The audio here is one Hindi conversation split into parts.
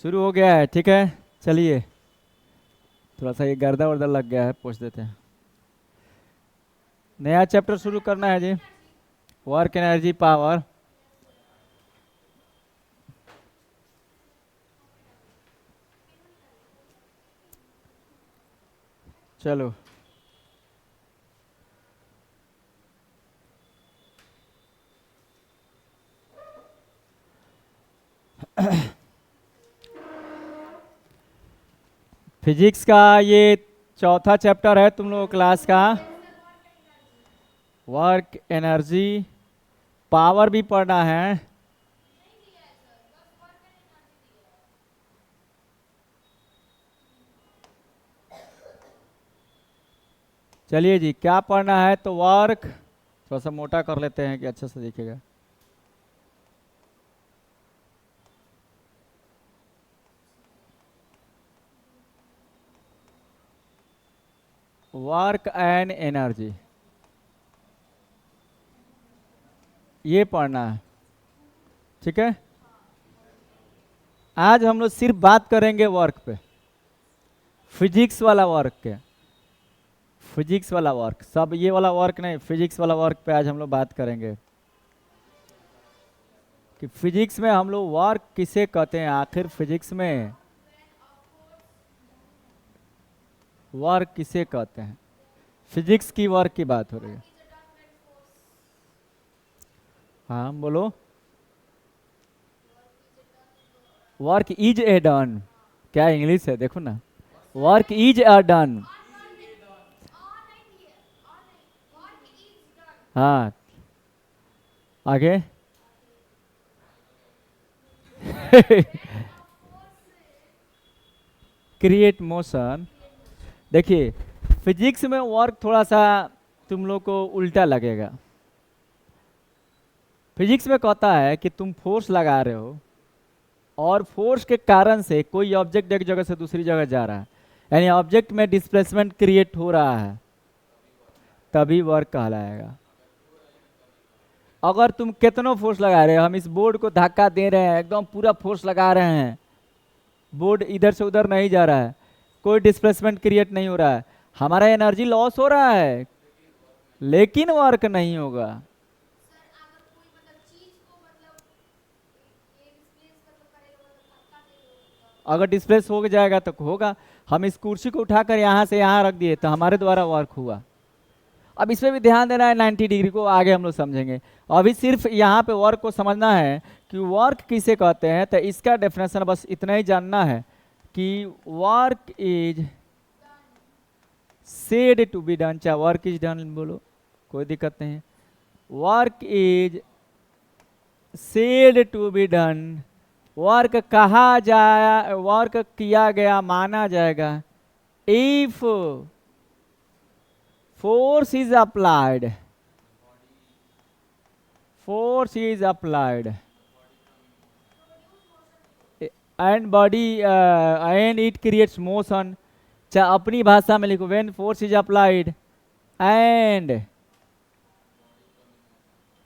शुरू हो गया है। ठीक है, चलिए। थोड़ा सा ये गर्दा वर्दा लग गया है, पूछ देते हैं। नया चैप्टर शुरू करना है जी। Work energy power. चलो। फिजिक्स का ये चौथा चैप्टर है तुम लोग क्लास का। वर्क एनर्जी पावर भी पढ़ना है। चलिए जी, क्या पढ़ना है? तो वर्क थोड़ा सा मोटा कर लेते हैं कि अच्छे से दिखेगा। वर्क एंड एनर्जी ये पढ़ना है। ठीक है, आज हम लोग सिर्फ बात करेंगे वर्क पे, फिजिक्स वाला वर्क के। फिजिक्स वाला वर्क, सब ये वाला वर्क नहीं, फिजिक्स वाला वर्क पे आज हम लोग बात करेंगे कि फिजिक्स में हम लोग वर्क किसे कहते हैं। आखिर फिजिक्स में वर्क किसे कहते हैं? फिजिक्स की वर्क की बात हो रही है। हाँ बोलो। वर्क इज ए डन, क्या इंग्लिश है देखो ना। Work is a done. हाँ, आगे। Create motion. देखिए, फिजिक्स में वर्क थोड़ा सा तुम लोग को उल्टा लगेगा। फिजिक्स में कहता है कि तुम फोर्स लगा रहे हो और फोर्स के कारण से कोई ऑब्जेक्ट एक जगह से दूसरी जगह जा रहा है, यानी ऑब्जेक्ट में डिस्प्लेसमेंट क्रिएट हो रहा है, तभी वर्क कहलाएगा। अगर तुम कितनों फोर्स लगा रहे हो, हम इस बोर्ड को धक्का दे रहे हैं, एकदम पूरा फोर्स लगा रहे हैं, बोर्ड इधर से उधर नहीं जा रहा है, कोई डिस्प्लेसमेंट क्रिएट नहीं हो रहा है, हमारा एनर्जी लॉस हो रहा है, लेकिन वर्क नहीं होगा। अगर डिस्प्लेस हो जाएगा तो होगा। हम इस कुर्सी को उठाकर यहाँ से यहाँ रख दिए तो हमारे द्वारा वर्क हुआ। अब इसमें भी ध्यान देना है, 90 डिग्री को आगे हम लोग समझेंगे। अभी सिर्फ यहाँ पे वर्क को समझना है कि वर्क किसे कहते हैं। तो इसका डेफिनेशन बस इतना ही जानना है कि work is said to be done, चाहे वर्क इज डन बोलो, कोई दिक्कत नहीं है। Work is said to be done, work कहा जाए, वर्क किया गया माना जाएगा if force is applied, force is applied and body and it creates motion। चाहे अपनी भाषा में लिखो, when force is applied and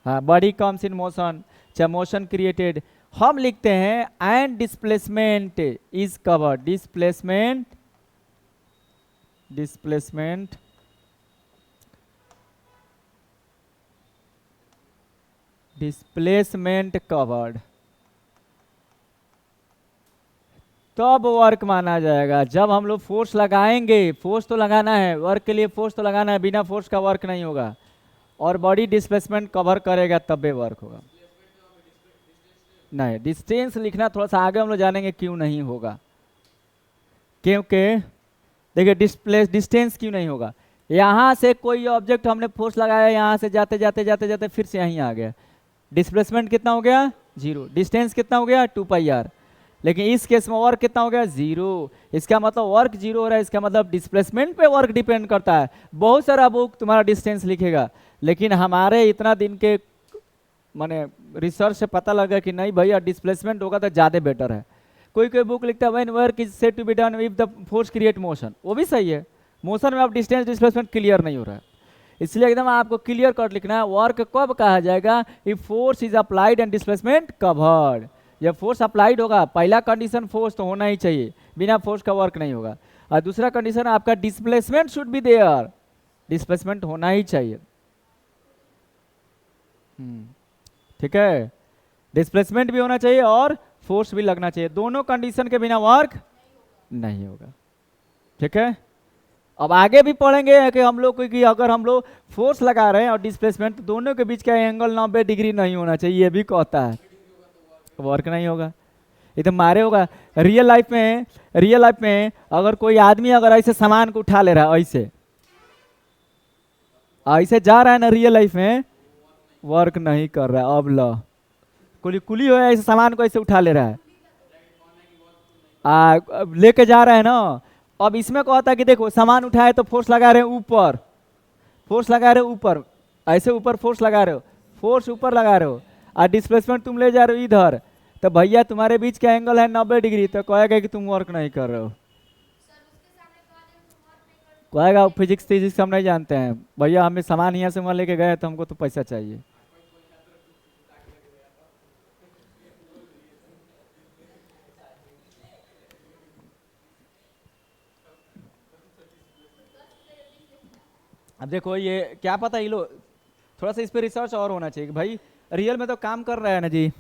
हाँ body comes in motion, चाहे motion created। हम लिखते हैं and displacement is covered, displacement, displacement displacement covered, तब वर्क माना जाएगा। जब हम लोग फोर्स लगाएंगे, फोर्स तो लगाना है, वर्क के लिए फोर्स तो लगाना है, बिना फोर्स का वर्क नहीं होगा, और बॉडी डिस्प्लेसमेंट कवर करेगा तब भी वर्क होगा। नहीं, डिस्टेंस लिखना थोड़ा सा आगे हम लोग जानेंगे क्यों नहीं होगा। क्योंकि देखिए डिस्टेंस क्यों नहीं होगा, यहाँ से कोई ऑब्जेक्ट हमने फोर्स लगाया, यहाँ से जाते जाते जाते जाते फिर से यहीं आ गया, डिस्प्लेसमेंट कितना हो गया? 0। डिस्टेंस कितना हो गया? 2πr। लेकिन इस केस में वर्क कितना हो गया? 0। इसका मतलब वर्क 0 हो रहा है, इसका मतलब डिस्प्लेसमेंट पे वर्क डिपेंड करता है। बहुत सारा बुक तुम्हारा डिस्टेंस लिखेगा, लेकिन हमारे इतना दिन के माने रिसर्च से पता लगा कि नहीं भैया, डिस्प्लेसमेंट होगा तो ज़्यादा बेटर है। कोई कोई बुक लिखता है when work is said to be done with the force create motion, वो भी सही है। मोशन में अब डिस्टेंस डिस्प्लेसमेंट क्लियर नहीं हो रहा है, इसलिए एकदम आपको क्लियर कट लिखना है। वर्क कब कहा जाएगा? If force is applied and displacement covered. जब फोर्स अप्लाइड होगा, पहला कंडीशन फोर्स तो होना ही चाहिए, बिना फोर्स का वर्क नहीं होगा। और दूसरा कंडीशन आपका displacement should be there, displacement होना ही चाहिए। ठीक है, डिस्प्लेसमेंट भी होना चाहिए और फोर्स भी लगना चाहिए, दोनों कंडीशन के बिना वर्क नहीं होगा। ठीक है, अब आगे भी पढ़ेंगे कि हम लोग कि अगर हम लोग फोर्स लगा रहे हैं और डिस्प्लेसमेंट, तो दोनों के बीच का एंगल 90 डिग्री नहीं होना चाहिए, ये भी कहता है, वर्क नहीं होगा, एकदम मारे होगा। रियल लाइफ में अगर कोई आदमी अगर ऐसे सामान को उठा ले रहा है, ऐसे ऐसे जा रहा है ना, रियल लाइफ में वर्क नहीं कर रहा है। अब लो कुली कुली हो, ऐसे सामान को ऐसे उठा ले रहा है, लेके जा रहा है ना। अब इसमें कहता है कि देखो सामान उठाए तो फोर्स लगा रहे हैं ऊपर, फोर्स लगा रहे हो ऊपर, ऐसे ऊपर फोर्स लगा रहे हो, फोर्स ऊपर लगा रहे हो, और डिस्प्लेसमेंट तुम ले जा रहे हो इधर, तो भैया तुम्हारे बीच का एंगल है 90 डिग्री, तो कहेगा कि तुम वर्क नहीं कर रहे हो, कहेगा फिजिक्स हम नहीं जानते हैं भैया, हमें सामान यहाँ से वहाँ लेके गए तो हमको तो पैसा चाहिए। अब देखो ये क्या पता, ये लो थोड़ा सा इस पे रिसर्च और होना चाहिए कि भाई रियल में तो काम कर रहा है ना जी,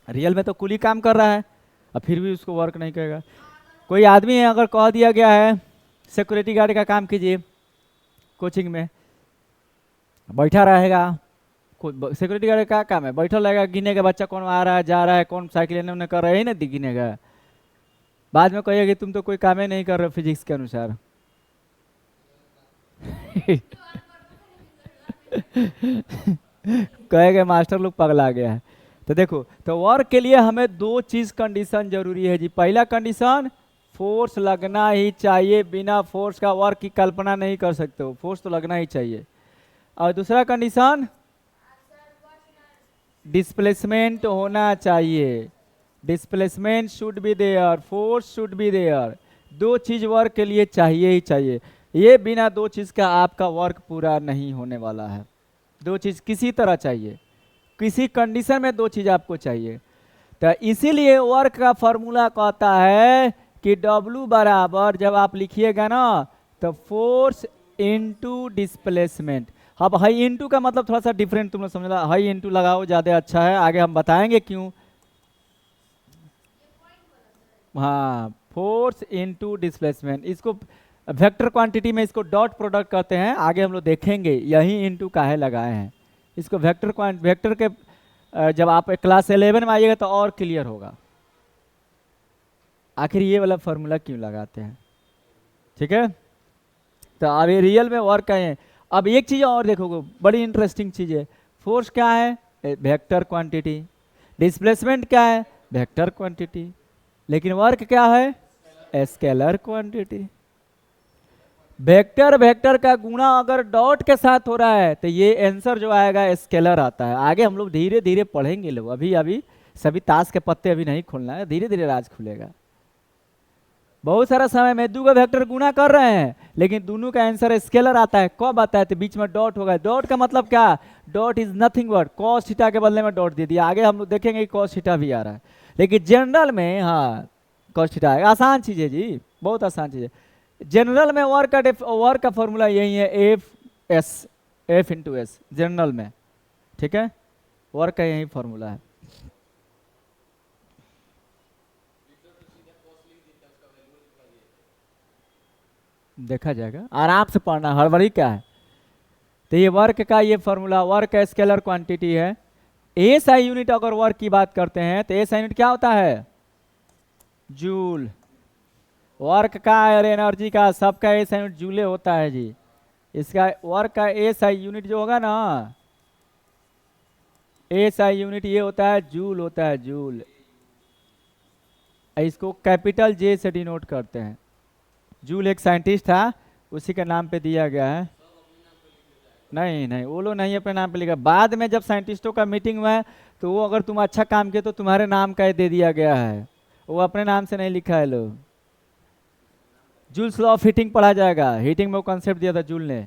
रियल में तो कुली काम कर रहा है, और फिर भी उसको वर्क नहीं करेगा। कोई आदमी है अगर कह दिया गया है सिक्योरिटी गार्ड का काम कीजिए, कोचिंग में बैठा रहेगा, सिक्योरिटी गार्ड का काम है बैठा रहेगा, गिनेगा बच्चा कौन आ रहा है जा रहा है, कौन साइकिल इन्होंने कर रहा है ना, गिनेगा, बाद में कहिएगा कि तुम तो कोई काम ही नहीं कर रहे फिजिक्स के अनुसार। कहेगा मास्टर लोग पगला गया है। तो देखो, तो वर्क के लिए हमें दो चीज कंडीशन जरूरी है जी। पहला कंडीशन फोर्स लगना ही चाहिए, बिना फोर्स का वर्क की कल्पना नहीं कर सकते हो, फोर्स तो लगना ही चाहिए। और दूसरा कंडीशन डिस्प्लेसमेंट होना चाहिए, displacement should be there, force should be there, दो चीज वर्क के लिए चाहिए ही चाहिए। ये बिना दो चीज का आपका वर्क पूरा नहीं होने वाला है, दो चीज किसी तरह चाहिए, किसी कंडीशन में दो चीज आपको चाहिए। तो इसीलिए वर्क का फॉर्मूला कहता है कि W बराबर जब आप लिखिएगा ना तो फोर्स इनटू डिस्प्लेसमेंट। अब हाई इनटू का मतलब थोड़ा सा डिफरेंट तुम लोग समझना, हाई इनटू लगाओ ज्यादा अच्छा है, आगे हम बताएंगे क्यों। हाँ, फोर्स इनटू डिस्प्लेसमेंट, इसको वेक्टर क्वांटिटी में इसको डॉट प्रोडक्ट कहते हैं, आगे हम लोग देखेंगे यही इनटू काहे लगाए हैं इसको। वेक्टर के जब आप क्लास 11 में आइएगा तो और क्लियर होगा आखिर ये वाला फॉर्मूला क्यों लगाते हैं। ठीक है, तो अब ये रियल में वर्क का है। अब एक चीज और देखोगे, बड़ी इंटरेस्टिंग चीज है, फोर्स क्या है वेक्टर क्वांटिटी, डिस्प्लेसमेंट क्या है वेक्टर क्वांटिटी, लेकिन वर्क क्या है स्केलर क्वांटिटी। वेक्टर वेक्टर का गुणा अगर डॉट के साथ हो रहा है तो ये आंसर जो आएगा स्केलर आता है। आगे हम लोग धीरे धीरे पढ़ेंगे लोग, अभी सभी ताश के पत्ते अभी नहीं खोलना है, धीरे धीरे राज खुलेगा। बहुत सारा समय में दो वेक्टर गुणा कर रहे हैं लेकिन दोनों का आंसर स्केलर आता है। कब आता है तो बीच में डॉट होगा। डॉट का मतलब क्या, dot is nothing but cos theta के बदले में डॉट दे दिया। आगे हम लोग देखेंगे कि कॉस थीटा भी आ रहा है, लेकिन जनरल में हाँ कॉस थीटा आएगा। आसान चीज है जी, बहुत आसान चीज है। जनरल में वर्क का फॉर्मूला यही है एफ इंटू एस जनरल में। ठीक है, वर्क का यही फॉर्मूला है। देखा जाएगा, आराम से पढ़ना, हड़बड़ी क्या है। तो ये वर्क का ये फॉर्मूला, वर्क का स्केलर क्वांटिटी है। एसआई यूनिट अगर वर्क की बात करते हैं तो एसआई यूनिट क्या होता है जूल। वर्क का और एनर्जी का सबका एसआई यूनिट जूले होता है जी। इसका वर्क का एसआई यूनिट जो होगा ना, एसआई यूनिट ये होता है जूल होता है, जूल। इसको कैपिटल जे से डिनोट करते हैं। जूल एक साइंटिस्ट था, उसी के नाम पे दिया गया है। नहीं नहीं, वो लोग नहीं अपने नाम पे लिखा, बाद में जब साइंटिस्टों का मीटिंग हुआ है तो वो अगर तुम अच्छा काम किए तो तुम्हारे नाम का दे दिया गया है, वो अपने नाम से नहीं लिखा है लोग। जूल्स लॉ ऑफ हीटिंग पढ़ा जाएगा, हीटिंग में वो कॉन्सेप्ट दिया था जूल ने,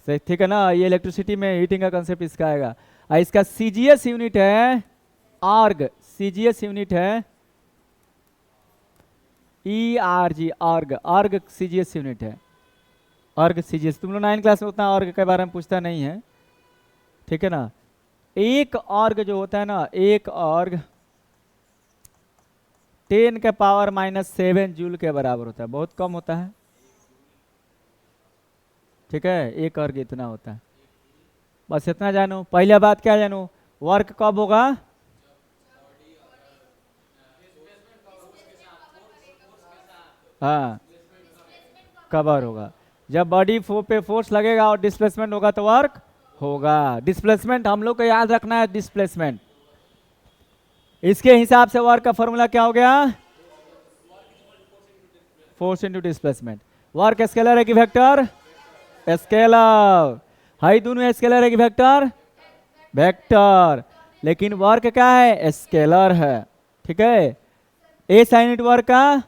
ठीक है ना। ये इलेक्ट्रिसिटी में हीटिंग का कॉन्सेप्ट इसका आएगा। इसका सीजीएस यूनिट है आर्ग, सीजीएस यूनिट है ERG, अर्ग, अर्ग सीजीएस यूनिट है, अर्ग सीजीएस। तुम लोग 9 क्लास में उतना अर्ग के बारे में पूछता नहीं है, ठीक है ना। एक अर्ग जो होता है ना, एक अर्ग 10 के पावर -7 जूल के बराबर होता है, बहुत कम होता है, ठीक है। एक अर्ग इतना होता है, बस इतना जानो। पहले बात क्या जानो, वर्क कब होगा, हाँ कवर होगा। जब बॉडी पे फोर्स लगेगा और डिस्प्लेसमेंट होगा तो वर्क होगा। डिस्प्लेसमेंट हम लोग को याद रखना है, डिस्प्लेसमेंट। इसके हिसाब से वर्क का फॉर्मूला क्या हो गया, force into displacement. Work scalar है कि वेक्टर, स्केलर। हाई दोनों स्केलर है कि वेक्टर, वेक्टर। लेकिन वर्क क्या है, स्केलर है, ठीक है। ए साइन यूनिट वर्क का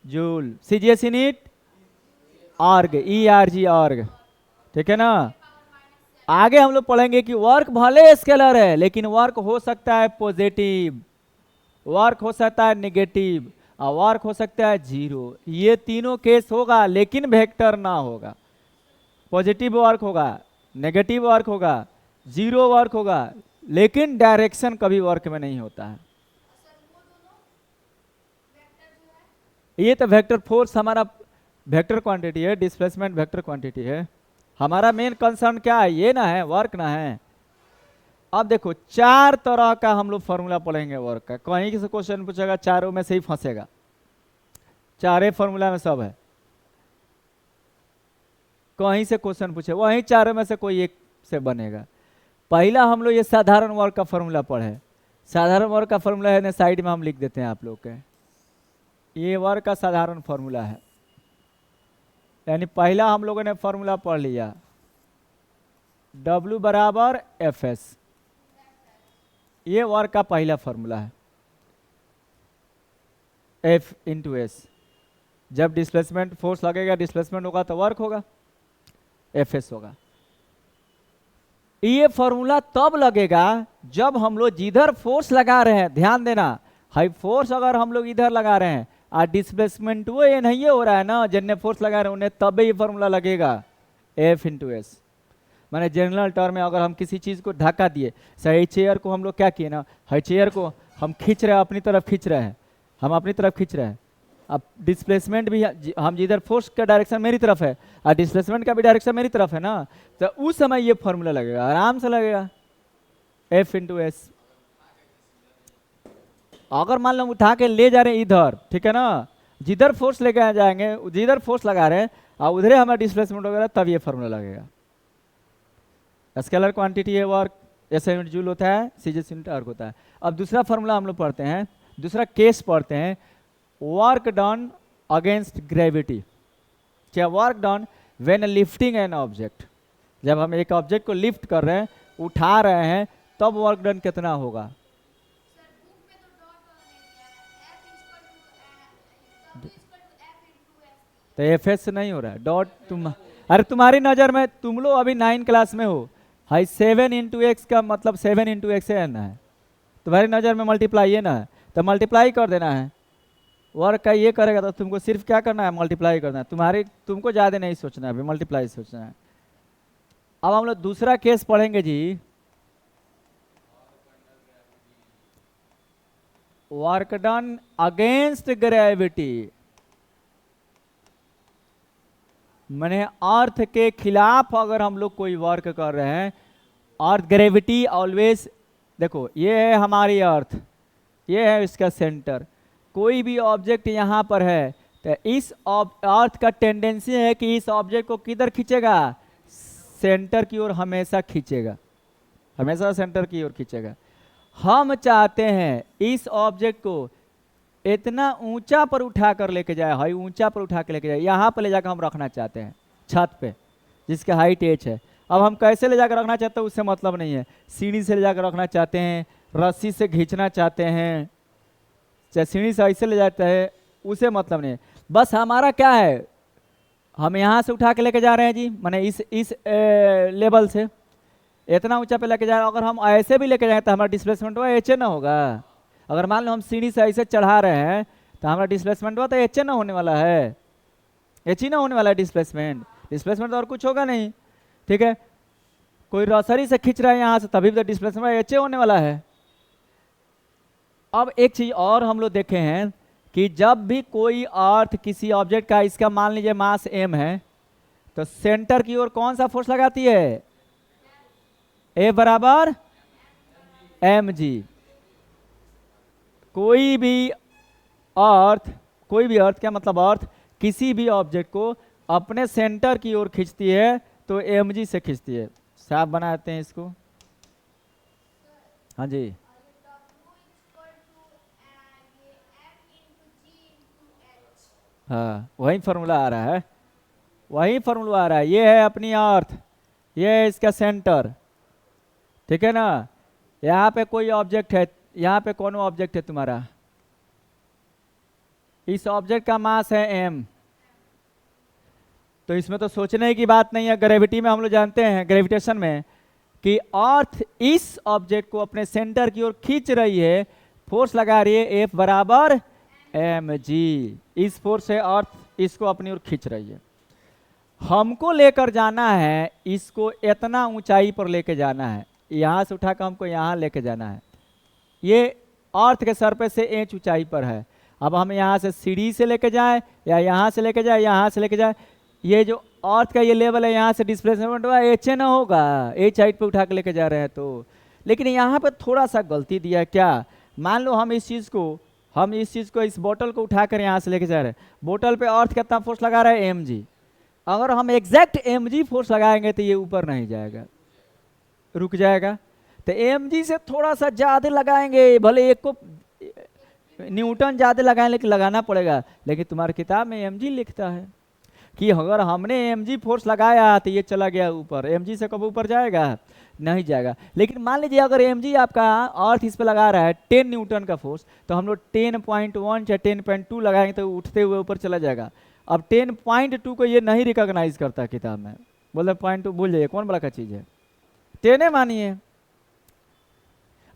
जूल, सीजीएस यूनिट अर्ग, ERG अर्ग, ठीक है ना। आगे हम लोग पढ़ेंगे कि वर्क भले स्केलर है लेकिन वर्क हो सकता है पॉजिटिव, वर्क हो सकता है नेगेटिव, और वर्क हो सकता है जीरो। ये तीनों केस होगा लेकिन वेक्टर ना होगा। पॉजिटिव वर्क होगा, नेगेटिव वर्क होगा, जीरो वर्क होगा, लेकिन डायरेक्शन कभी वर्क में नहीं होता है। ये तो वेक्टर फोर्स हमारा वेक्टर क्वांटिटी है, डिस्प्लेसमेंट वेक्टर क्वांटिटी है। हमारा मेन कंसर्न क्या है, ये ना है, वर्क ना है। अब देखो 4 तरह का हम लोग फॉर्मूला पढ़ेंगे वर्क का। कहीं से क्वेश्चन पूछेगा, चारों में से ही फंसेगा, चारे फॉर्मूला में सब है। कहीं से क्वेश्चन पूछे वहीं चारों में से कोई एक से बनेगा। पहला हम लोग ये साधारण वर्क का फॉर्मूला पढ़े। साधारण वर्क का फॉर्मूला है ना, साइड में हम लिख देते हैं आप लोग के। ये वर्क का साधारण फॉर्मूला है, यानी पहला हम लोगों ने फॉर्मूला पढ़ लिया, W बराबर Fs। ये वर्क का पहला फॉर्मूला है, F इंटू एस। जब डिस्प्लेसमेंट फोर्स लगेगा, डिस्प्लेसमेंट होगा तो वर्क होगा, Fs होगा। ये फॉर्मूला तब लगेगा जब हम लोग जिधर फोर्स लगा रहे हैं, ध्यान देना, हाई फोर्स अगर हम लोग इधर लगा रहे हैं और डिस्प्लेसमेंट वो ये नहीं हो रहा है ना, जिन्हें फोर्स लगा रहे हैं उन्हें, तब ये फॉर्मूला लगेगा F इंटू एस। मैंने जनरल टर्म में अगर हम किसी चीज़ को ढका दिए, सही चेयर को हम लोग क्या किए ना, हाई चेयर को हम खींच रहे हैं, अपनी तरफ खींच रहे हैं, हम अपनी तरफ खींच रहे हैं। अब डिस्प्लेसमेंट भी हम जिधर फोर्स का डायरेक्शन मेरी तरफ है और डिस्प्लेसमेंट का भी डायरेक्शन मेरी तरफ है ना, तो उस समय ये फॉर्मूला लगेगा, आराम से लगेगा, F इंटू एस। अगर मान लो उठा के ले जा रहे हैं इधर, ठीक है ना, जिधर फोर्स लेके जाएंगे, जिधर फोर्स लगा रहे हैं और उधर हमारा डिस्प्लेसमेंट वगैरह, तब ये फॉर्मूला लगेगा। स्केलर क्वांटिटी है वर्क, SI यूनिट जूल होता है, सीजीएस यूनिट अर्ग होता है। अब दूसरा फॉर्मूला हम लोग पढ़ते हैं, दूसरा केस पढ़ते हैं, वर्क डन अगेंस्ट ग्रेविटी। क्या work done when lifting an object. जब हम एक ऑब्जेक्ट को लिफ्ट कर रहे हैं, उठा रहे हैं, तब वर्क डन कितना होगा, तो Fs नहीं हो रहा है, डॉट तुम, अरे तुम्हारी नजर में, तुम लोग अभी 9 क्लास में हो, हाई 7 इंटू एक्स का मतलब 7 इंटू एक्स है ना, है तुम्हारी नजर में मल्टीप्लाई है ना, तो मल्टीप्लाई कर देना है। वर्क का ये करेगा तो तुमको सिर्फ क्या करना है, मल्टीप्लाई करना है। तुमको ज्यादा नहीं सोचना है, अभी मल्टीप्लाई सोचना है। अब हम लोग दूसरा केस पढ़ेंगे जी, वर्क डन अगेंस्ट ग्रेविटी। माने अर्थ के खिलाफ अगर हम लोग कोई वर्क कर रहे हैं, अर्थ ग्रेविटी ऑलवेज, देखो ये है हमारी अर्थ, ये है इसका सेंटर, कोई भी ऑब्जेक्ट यहाँ पर है तो इस अर्थ का टेंडेंसी है कि इस ऑब्जेक्ट को किधर खींचेगा, सेंटर की ओर हमेशा खींचेगा, हमेशा सेंटर की ओर खींचेगा। हम चाहते हैं इस ऑब्जेक्ट को इतना ऊंचा पर उठा कर लेके जाए, हाई ऊंचा पर उठा कर लेके जाए, यहाँ पर ले जाकर हम रखना चाहते हैं, छत पे जिसका हाइट h है। अब हम कैसे ले जाकर रखना चाहते हैं उससे मतलब नहीं है, सीढ़ी से ले जाकर रखना चाहते हैं, रस्सी से खींचना चाहते हैं, चाहे सीढ़ी से ऐसे ले जाते हैं, उसे मतलब नहीं है। बस हमारा क्या है, हम यहाँ से उठा के लेके जा रहे हैं जी, माने इस लेवल से इतना ऊंचा पे लेके जा रहे हैं। अगर हम ऐसे भी लेके जाए तो हमारा डिस्प्लेसमेंट हुआ h ना होगा, अगर मान लो हम सीढ़ी से ऐसे चढ़ा रहे हैं तो हमारा डिस्प्लेसमेंट हुआ तो एच ना होने वाला है, एच ही ना होने वाला है डिस्प्लेसमेंट, डिस्प्लेसमेंट तो और कुछ होगा नहीं। ठीक है, कोई रसरी से खींच रहा है यहाँ से तभी तो डिस्प्लेसमेंट एच होने वाला है। अब एक चीज और हम लोग देखे हैं कि जब भी कोई अर्थ किसी ऑब्जेक्ट का, इसका मान लीजिए मास m है, तो सेंटर की ओर कौन सा फोर्स लगाती है, ए बराबर एम जी। कोई भी अर्थ क्या मतलब, अर्थ किसी भी ऑब्जेक्ट को अपने सेंटर की ओर खींचती है तो एम जी से खींचती है। साफ बनाते हैं इसको। हाँ जी, हाँ वही फॉर्मूला आ रहा है, वही फॉर्मूला आ रहा है। ये है अपनी अर्थ, ये है इसका सेंटर, ठीक है ना। यहाँ पे कोई ऑब्जेक्ट है, यहाँ पे कौन ऑब्जेक्ट है तुम्हारा, इस ऑब्जेक्ट का मास है m, तो इसमें तो सोचने की बात नहीं है। ग्रेविटी में हम लोग जानते हैं, ग्रेविटेशन में, कि अर्थ इस ऑब्जेक्ट को अपने सेंटर की ओर खींच रही है, फोर्स लगा रही है F बराबर एम जी। इस फोर्स से अर्थ इसको अपनी ओर खींच रही है। हमको लेकर जाना है इसको, इतना ऊंचाई पर लेके जाना है, यहाँ से उठाकर हमको यहाँ लेके जाना है। ये अर्थ के सरफेस से इंच ऊंचाई पर है। अब हम यहाँ से सीढ़ी से लेके जाएं या यहाँ से लेके जाए, यहाँ से लेके जाए, ये जो अर्थ का ये लेवल है यहाँ से डिस्प्लेसमेंट हुआ एच ना होगा, एच हाइट पे उठा के लेके जा रहे हैं तो। लेकिन यहाँ पे थोड़ा सा गलती दिया है। क्या, मान लो हम इस चीज़ को इस बोतल को उठाकर यहाँ से लेके जा रहे हैं, बोतल पे अर्थ कितना फोर्स लगा रहा है एम जी। अगर हम एग्जैक्ट एम जी फोर्स लगाएंगे तो ये ऊपर नहीं जाएगा, रुक जाएगा। तो एम जी से थोड़ा सा ज़्यादा लगाएंगे, भले एक को न्यूटन ज़्यादा लगाएं लेकिन लगाना पड़ेगा। लेकिन तुम्हारी किताब में एम जी लिखता है कि अगर हमने एम जी फोर्स लगाया तो ये चला गया ऊपर, एम जी से कब ऊपर जाएगा, नहीं जाएगा। लेकिन मान लीजिए अगर एम जी आपका अर्थ इस पे लगा रहा है 10 न्यूटन का फोर्स, तो हम लोग 10.1 या 10.2 लगाएंगे तो उठते हुए ऊपर चला जाएगा। अब 10.2 को ये नहीं रिकॉग्नाइज करता किताब में, बोले 0.2 भूल जाइए, कौन बड़ा का चीज़ है, 10 है मानिए।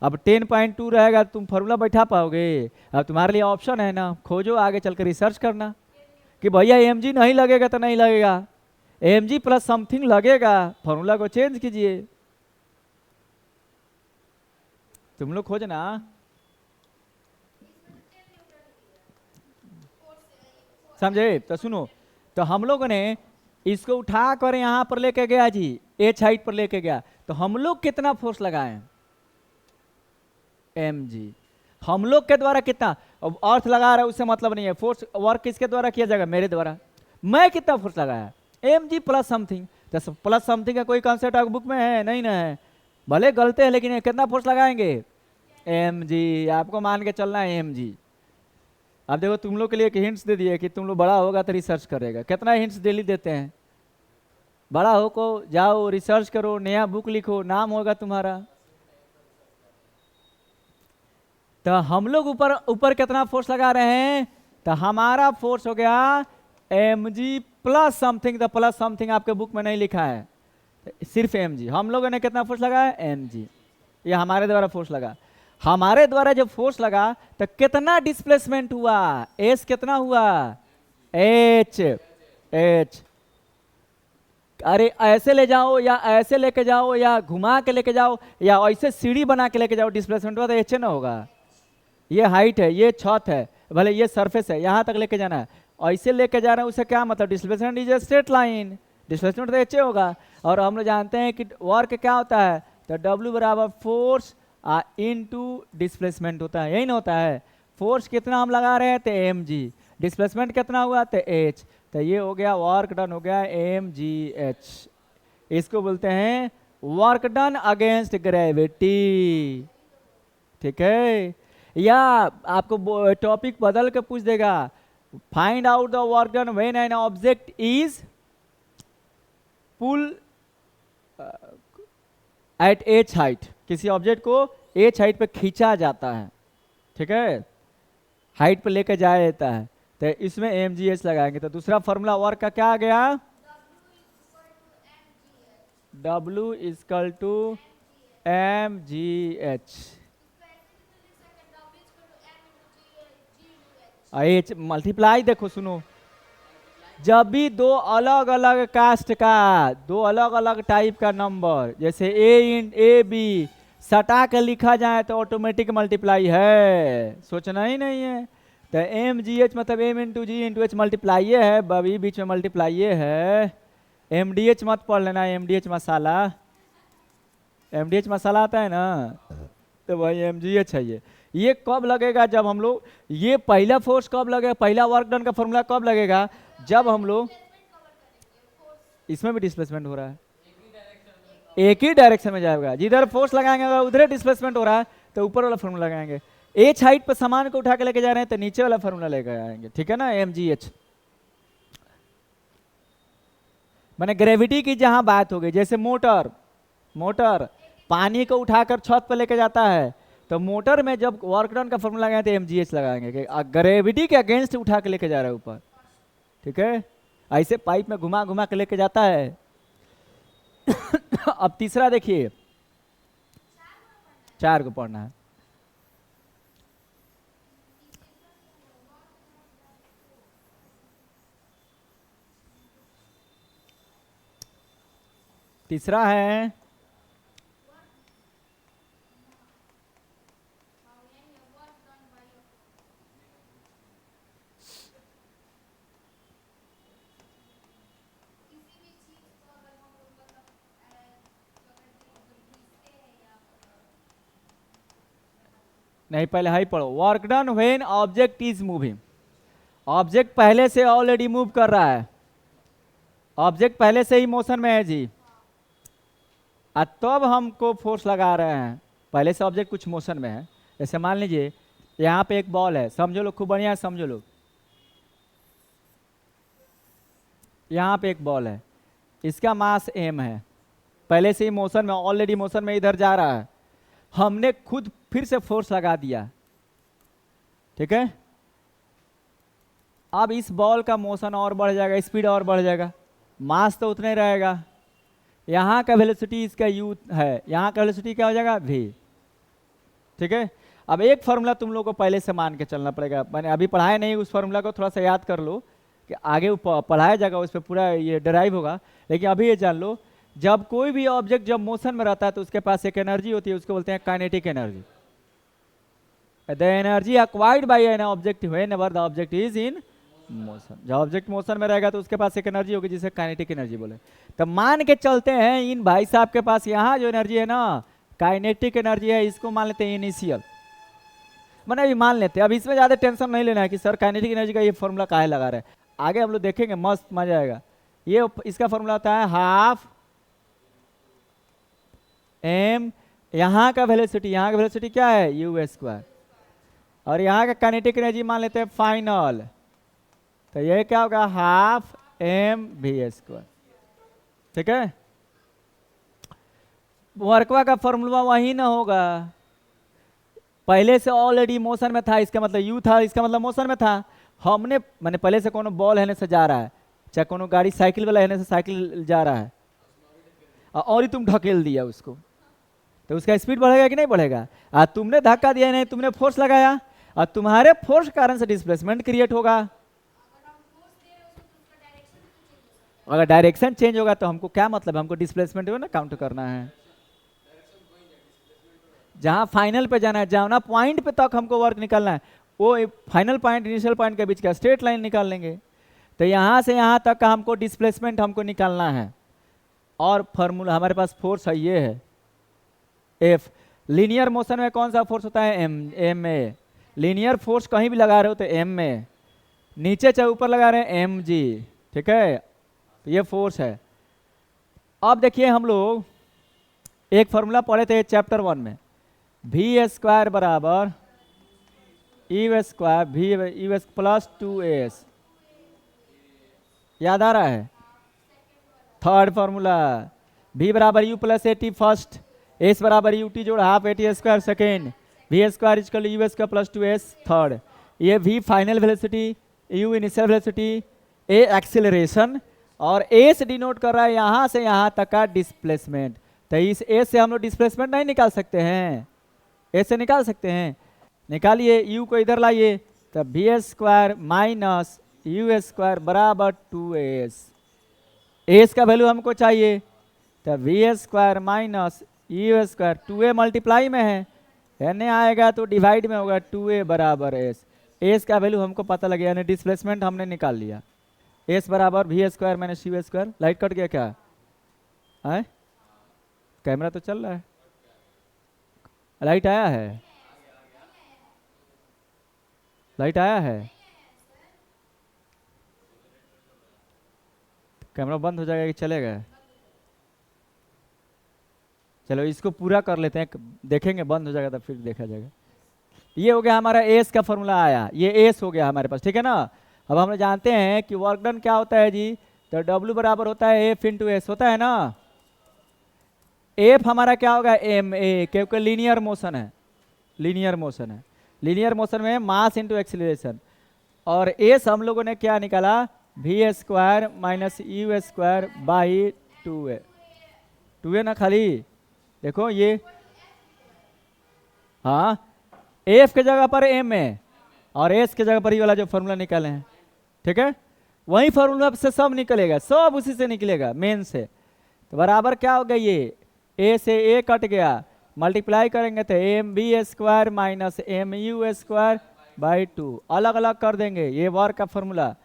अब 10.2 रहेगा तुम फॉर्मूला बैठा पाओगे। अब तुम्हारे लिए ऑप्शन है ना, खोजो आगे चलकर रिसर्च करना कि भैया एम जी नहीं लगेगा तो नहीं लगेगा, एम जी प्लस समथिंग लगेगा, फॉर्मूला को चेंज कीजिए। तुम लोग खोजना। समझे, तो सुनो, तो हम लोगों ने इसको उठा कर यहाँ पर लेके गया जी, एच हाइट पर लेके गया, तो हम लोग कितना फोर्स लगाए, एम जी। हम लोग के द्वारा कितना, अब अर्थ लगा रहा है उससे मतलब नहीं है, फोर्स वर्क किसके द्वारा किया जाएगा, मेरे द्वारा। मैं कितना फोर्स लगाया, एम जी प्लस समथिंग। तो प्लस समथिंग का कोई कॉन्सेप्ट आपकी बुक में है नहीं ना है, भले गलते हैं लेकिन कितना फोर्स लगाएंगे, एम जी। आपको मान के चलना है एम जी। अब देखो तुम लोग के लिए एक हिंट्स दे दिए कि तुम लोग बड़ा होगा तो रिसर्च करेगा। कितना हिंट्स डेली देते हैं, बड़ा हो को जाओ रिसर्च करो, नया बुक लिखो, नाम होगा तुम्हारा। तो हम लोग ऊपर ऊपर कितना फोर्स लगा रहे हैं, तो हमारा फोर्स हो गया एम जी प्लस समथिंग। तो प्लस समथिंग आपके बुक में नहीं लिखा है, सिर्फ एम जी। हम लोगों ने कितना फोर्स लगाया, एम जी। ये हमारे द्वारा फोर्स लगा, हमारे द्वारा जब फोर्स लगा तो कितना डिस्प्लेसमेंट हुआ, एस कितना हुआ, एच, एच। अरे ऐसे ले जाओ या ऐसे लेके जाओ या घुमा के लेके जाओ या ऐसे सीढ़ी बना के लेके जाओ, डिस्प्लेसमेंट हुआ तो एच ना होगा। ये हाइट है, ये छत है, भले ये सरफेस है, यहाँ तक लेके जाना है, ऐसे लेके जा रहे हैं, उससे क्या मतलब, displacement is a straight line, displacement तो एच होगा। और हम लोग जानते हैं कि वर्क क्या होता है, तो डब्ल्यू बराबर फोर्स इनटू डिस्प्लेसमेंट होता है, यही ना होता है। फोर्स कितना हम लगा रहे हैं, तो एम जी, डिस्प्लेसमेंट कितना हुआ, तो एच। तो ये हो गया वर्क डन, हो गया एम जी एच। इसको बोलते हैं वर्क डन अगेंस्ट ग्रेविटी, ठीक है। या आपको टॉपिक बदल के पूछ देगा, find out the work done when an object is pull at h height. किसी ऑब्जेक्ट को एच हाइट पे खींचा जाता है, ठीक है, हाइट पे लेके जाया जाता है, तो इसमें एम जी एच लगाएंगे। तो दूसरा फॉर्मूला वर्क का क्या आ गया, W equal to m g h. H multiply, देखो सुनो, जब भी दो अलग अलग कास्ट का, दो अलग अलग टाइप का नंबर, जैसे ए बी सटा के लिखा जाए तो ऑटोमेटिक मल्टीप्लाई है, सोचना ही नहीं है। तो एम जी एच मतलब एम इंटू जी इंटू एच मल्टीप्लाई है, बी बीच में मल्टीप्लाई है। एम डी एच मत पढ़ लेना, एम डी एच मसाला, एम डी एच मसाला आता है ना, तो वही एम जी एच है। ये कब लगेगा, जब हम लोग, ये पहला फोर्स कब लगेगा, पहला वर्क डन का फॉर्मूला कब लगेगा, जब हम लोग, इसमें भी डिस्प्लेसमेंट हो रहा है, एक ही डायरेक्शन में जाएगा, जिधर फोर्स लगाएंगे अगर उधर डिस्प्लेसमेंट हो रहा है तो ऊपर वाला फॉर्मूला लगाएंगे, एच हाइट पर सामान को उठा के लेके जा रहे हैं तो नीचे वाला फॉर्मूला लेके आएंगे, ठीक है ना, एम जी एच। मैंने ग्रेविटी की जहां बात हो गई, जैसे मोटर, मोटर पानी को उठाकर छत पर लेके जाता है, तो मोटर में जब वर्क डन का फॉर्मूला लगाए तो एम जी एच लगाएंगे कि ग्रेविटी के अगेंस्ट उठा के लेके जा रहा है ऊपर, ठीक है। ऐसे पाइप में घुमा घुमा के लेके जाता है। अब तीसरा देखिए, 4 को पढ़ना है। तीसरा है नहीं, पहले हाई पढ़ो, work done when object is moving, object पहले से ऑलरेडी मूव कर रहा है, ऑब्जेक्ट पहले से ही मोशन में है जी, तब हमको फोर्स लगा रहे हैं, पहले से ऑब्जेक्ट कुछ मोशन में है। जैसे मान लीजिए यहाँ पे एक बॉल है, समझो लोग, खूब बढ़िया समझो लोग, यहाँ पे एक बॉल है, इसका मास m है, पहले से ही मोशन में, ऑलरेडी मोशन में इधर जा रहा है, हमने खुद फिर से फोर्स लगा दिया, ठीक है। अब इस बॉल का मोशन और बढ़ जाएगा, स्पीड और बढ़ जाएगा, मास तो उतना ही रहेगा, यहाँ का वेलोसिटी इसका u है, यहाँ का वेलोसिटी क्या हो जाएगा v, ठीक है। अब एक फार्मूला तुम लोग को पहले से मान के चलना पड़ेगा, मैंने अभी पढ़ाया नहीं, उस फार्मूला को थोड़ा सा याद कर लो कि आगे पढ़ाया जाएगा, उस पर पूरा ये डिराइव होगा, लेकिन अभी ये जान लो, जब कोई भी ऑब्जेक्ट जब मोशन में रहता है तो उसके पास एक एनर्जी होती है, उसको बोलते हैं kinetic energy. The energy acquired by an object whenever the object is in motion, जब ऑब्जेक्ट मोशन में रहेगा तो उसके पास एक एनर्जी होगी जिसे काइनेटिक एनर्जी बोले। तो मान के चलते हैं इन भाई साहब के पास यहाँ जो एनर्जी है ना, काइनेटिक एनर्जी है, इसको मान लेते हैं इनिशियल, मैंने अभी मान लेते हैं, अब इसमें ज्यादा टेंशन नहीं लेना है कि सर काइनेटिक एनर्जी का ये फॉर्मूला काहे लगा रहे हैं, आगे हम लोग देखेंगे, मस्त मजा आएगा। ये इसका फॉर्मूला होता है हाफ एम, यहाँ का वेलोसिटी, यहाँ का वेलोसिटी क्या है यू स्क्वायर, और यहाँ का काइनेटिक एनर्जी मान लेते हैं फाइनल, तो ये क्या होगा हाफ एम वी स्क्वायर, ठीक है। वर्कवा का फॉर्मूला वही ना होगा, पहले से ऑलरेडी मोशन में था, इसका मतलब यू था, इसका मतलब मोशन में था, हमने मैंने पहले से कोनो बॉल हेने से जा रहा है, चाहे कोनो गाड़ी साइकिल वाला हेने से साइकिल जा रहा है, और ही तुम ढकेल दिया उसको, तो उसका स्पीड बढ़ेगा कि नहीं बढ़ेगा, तुमने धक्का दिया नहीं, तुमने फोर्स लगाया, और तुम्हारे फोर्स के कारण से डिस्प्लेसमेंट क्रिएट होगा। अगर डायरेक्शन चेंज होगा तो हमको क्या मतलब, हमको डिस्प्लेसमेंट ना काउंट करना है, जहां फाइनल पे जाना है, जहां पॉइंट पे तक हमको वर्क निकालना है, वो फाइनल पॉइंट इनिशियल पॉइंट के बीच का स्ट्रेट लाइन निकाल लेंगे, तो यहां से यहां तक का हमको डिस्प्लेसमेंट हमको निकालना है, और फॉर्मूला हमारे पास फोर्स है, ये है एफ। लीनियर मोशन में कौन सा फोर्स होता है एम ए, लीनियर फोर्स कहीं भी लगा रहे हो तो एम ए, नीचे चाहे ऊपर लगा रहे हैं एम जी, ठीक है, तो ये फोर्स है। अब देखिए हम लोग एक फॉर्मूला पढ़े थे चैप्टर 1 में, वी स्क्वायर बराबर E square we plus 2as, याद आ रहा है। थर्ड फॉर्मूला v बराबर u plus a t first, s बराबर यू टी जोड़ half a t square second, v square equal u square plus 2s third, ये v final velocity, u initial velocity, a acceleration, और a से डिनोट कर रहा है यहाँ से यहाँ तक का डिस्प्लेसमेंट, तो इस a से हम लोग डिस्प्लेसमेंट नहीं निकाल सकते हैं, a से निकाल सकते हैं, निकालिए, u को इधर लाइए, तो v square minus u square बराबर 2as। एस का वैल्यू हमको चाहिए, तो v square minus u square 2a multiply में है, एन आएगा तो डिवाइड में होगा 2a बराबर एस। एस का वैल्यू हमको पता लगे, यानी डिस्प्लेसमेंट हमने निकाल लिया। एस बराबर v square minus u square. Light cut गया क्या है? कैमरा तो चल रहा है, लाइट आया है, लाइट आया है, कैमरा बंद हो जाएगा कि चलेगा? चलो इसको पूरा कर लेते हैं, देखेंगे बंद हो जाएगा तो फिर देखा जाएगा। ये हो गया हमारा एस का फॉर्मूला आया, ये एस हो गया हमारे पास, ठीक है ना। अब हम जानते हैं कि वर्क डन क्या होता है जी, तो डब्ल्यू बराबर होता है एफ इंटू एस, होता है ना। एफ हमारा क्या होगा, एम ए, क्योंकि लीनियर मोशन है, लीनियर मोशन है, लीनियर मोशन में मास इंटू एक्सीलरेशन। और एस हम लोगों ने क्या निकाला, v square minus u square by 2a। 2a ना खाली, देखो ये, हाँ एफ के जगह पर एम है और एस के जगह पर ये वाला जो फॉर्मूला निकाले हैं, ठीक है, वही फॉर्मूला से सब निकलेगा, सब उसी से निकलेगा मेन से। तो बराबर क्या हो गया, ये ए से ए कट गया, मल्टीप्लाई करेंगे तो m B square minus m you square by 2, अलग अलग कर देंगे ये वर्क का फॉर्मूला।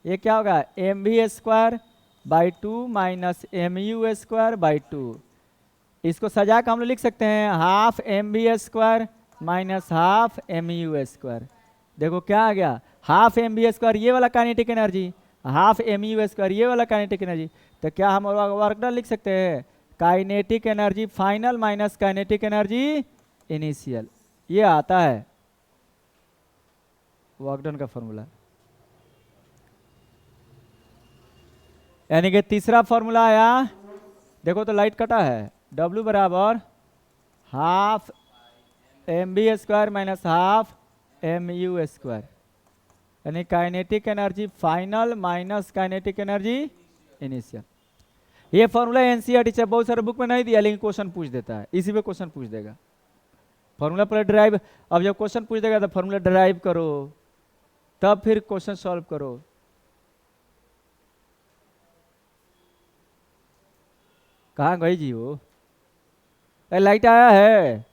ये क्या होगा, m B square by 2 minus m you square by 2। इसको सजा के हम लोग लिख सकते हैं half M B square minus half M you square. देखो क्या आ गया, हाफ एम बी स्क्वायर ये वाला kinetic energy, half M you square ये वाला काइनेटिक एनर्जी। तो क्या हम वर्क डन लिख सकते हैं, kinetic energy final minus kinetic energy initial, ये आता है वर्क डन का फॉर्मूला। यानी कि तीसरा फॉर्मूला आया, देखो तो लाइट कटा है, W बराबर half M B square minus half M you square, यानी kinetic energy final minus kinetic energy initial. ये फॉर्मूला एनसीईआरटी से बहुत सारे बुक में नहीं दिया, लेकिन क्वेश्चन पूछ देता है, इसी पे क्वेश्चन पूछ देगा। फॉर्मूला पर ड्राइव, अब जब क्वेश्चन पूछ देगा तो फॉर्मूला ड्राइव करो, तब फिर क्वेश्चन सॉल्व करो। कहाँ गई जी वो, लाइट आया है?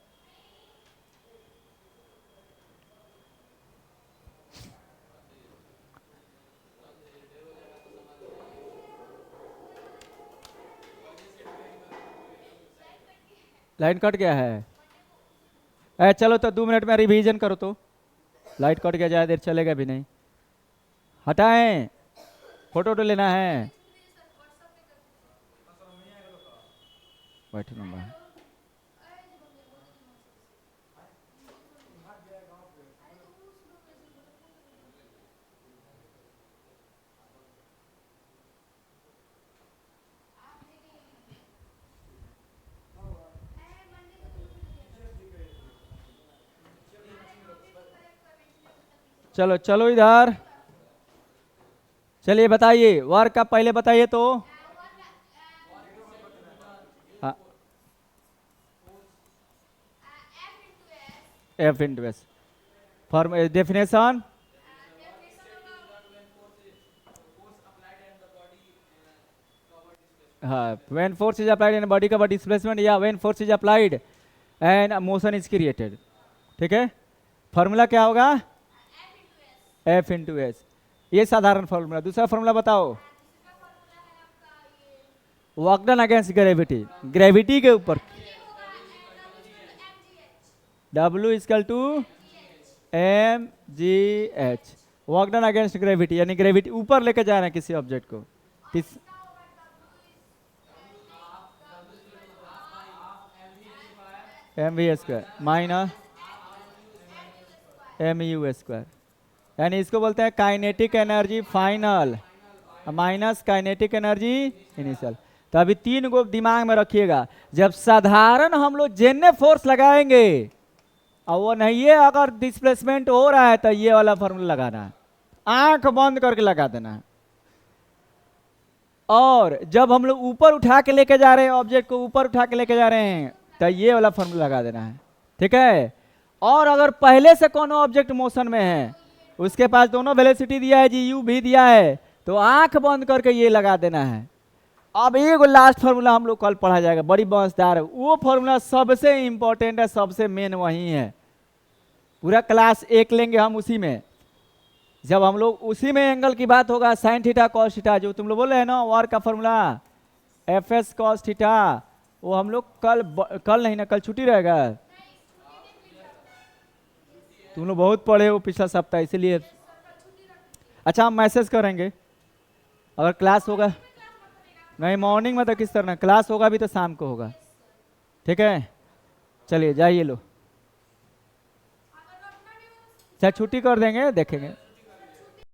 लाइट कट गया है, चलो तो 2 मिनट में रिवीजन करो, तो लाइट कट गया, ज़्यादा देर चलेगा भी नहीं, हटाएं, फोटो तो लेना है, बैठो नंबर। चलो चलो इधर, चलिए बताइए वर्क का पहले बताइए तो। F into S, form definition, हाँ when force is applied in body cover displacement, या when force is applied and motion is created, ठीक है। फॉर्मूला क्या होगा, एफ इंटू एस, ये साधारण फॉर्मूला। दूसरा फॉर्मूला बताओ, work done against gravity, gravity के ऊपर, W equal to m g h, work done against gravity, यानी ग्रेविटी ऊपर लेके जा रहे हैं किसी ऑब्जेक्ट को, किस m v square minus m you square, यानी इसको बोलते हैं kinetic energy final minus kinetic energy initial. तो अभी 3 को दिमाग में रखिएगा, जब साधारण हम लोग जेन्ने फोर्स लगाएंगे और वो नहीं है, अगर डिस्प्लेसमेंट हो रहा है तो ये वाला फॉर्मूला लगाना है, आंख बंद करके लगा देना है। और जब हम लोग ऊपर उठा के लेके जा रहे हैं, ऑब्जेक्ट को ऊपर उठा के लेके जा रहे हैं, तो ये वाला फॉर्मूला लगा देना है, ठीक है। और अगर पहले से कोनो ऑब्जेक्ट मोशन में है उसके पास दोनों वेलोसिटी दिया है जी, यू भी दिया है, तो आंख बंद करके ये लगा देना है। अब एक लास्ट फार्मूला हम लोग कल पढ़ा जाएगा, बड़ी मजेदार है वो फार्मूला, सबसे इंपॉर्टेंट है, सबसे मेन वही है। पूरा क्लास 1 लेंगे हम उसी में, जब हम लोग उसी में एंगल की बात होगा, साइन थीटा कॉस थीटा, जो तुम लोग बोल रहे हैं ना वर्क का formula F S cos theta, वो हम लोग कल नहीं ना, कल छुट्टी रहेगा। तुम लोग बहुत पढ़े हो पिछला सप्ताह, इसीलिए। अच्छा हम मैसेज करेंगे अगर क्लास होगा। नहीं मॉर्निंग में तो किस तरह, क्लास होगा भी तो शाम को होगा, ठीक है। चलिए जाइए लो, चाहे छुट्टी कर देंगे, देखेंगे।